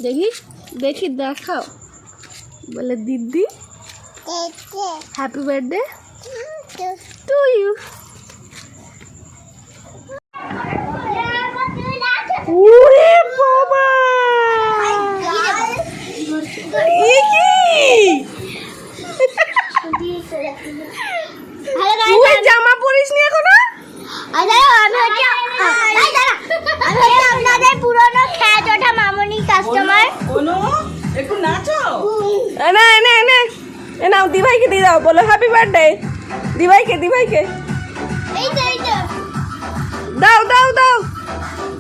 দেখি দেখি দেখাও, বলে দিদি হ্যাপি বার্থডে টু ইউ। ওরে বাবা, জামা পরিস নি এখনো? আপনাদের পুরনো খ্যাত ওঠা মামনি কাস্টমার। একটু নাচো। না এনে এনে এ নাও, দিভাইকে দিয়ে দাও, বলো হ্যাপি বার্থডে। দিভাইকে দিভাইকে দাও দাও দাও,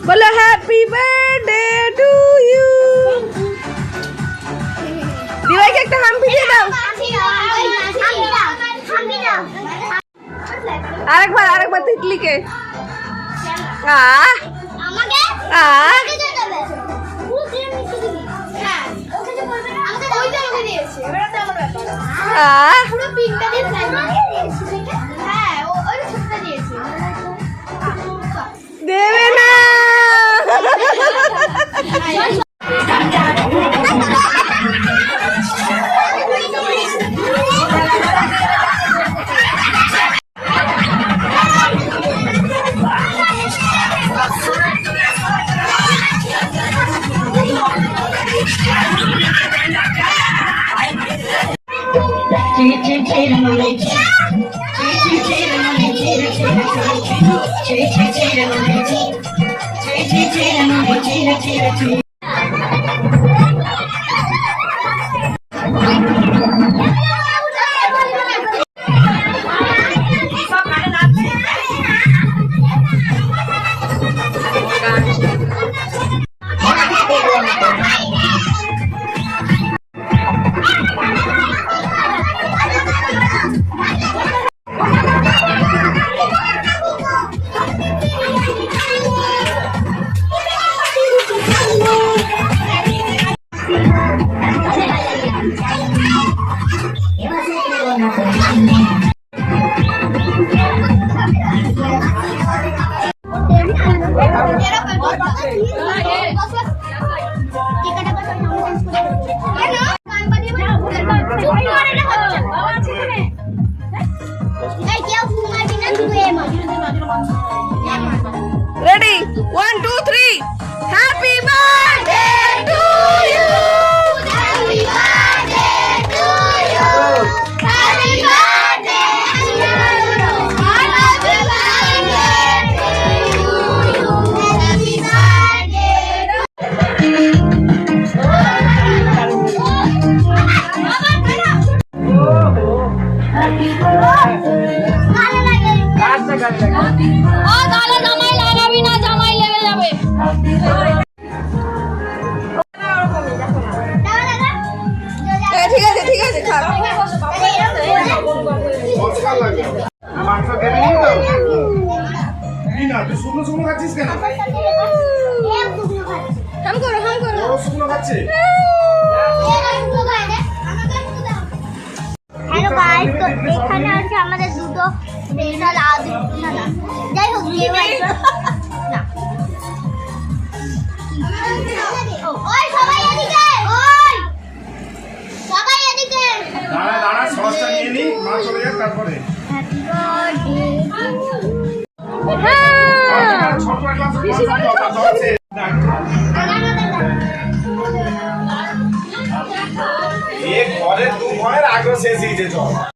বলো হ্যাপি বার্থডে টু ইউ। দিভাইকে একটা হাম্পি দিয়ে দাও। আরেকবার আরেকবার তিতলিকে। দেবে না। Ready? 1, 2, 3. Happy birthday to you. Happy birthday to you. Happy birthday to you. Happy birthday to you. Happy জামাই লাগাবি না, জামাই লেগে যাবে। ঠিক আছে ঠিক আছে, খা। হাম করো হাম করো। হ্যালো গাইস, তো এখানে আছে আমাদের দুটো স্পেশাল না যাই হোক না। ওই সবাই এদিকে, ওই সবাই এদিকে। দাঁড়া দাঁড়া, সসটা নিয়ে নি, মা চলে যাক তারপরে। Happy birthday. হ্যাঁ ছোট ক্লাস বেশি করে হচ্ছে। এ ঘরে দু ঘরের আগে শেষ হয়েছে।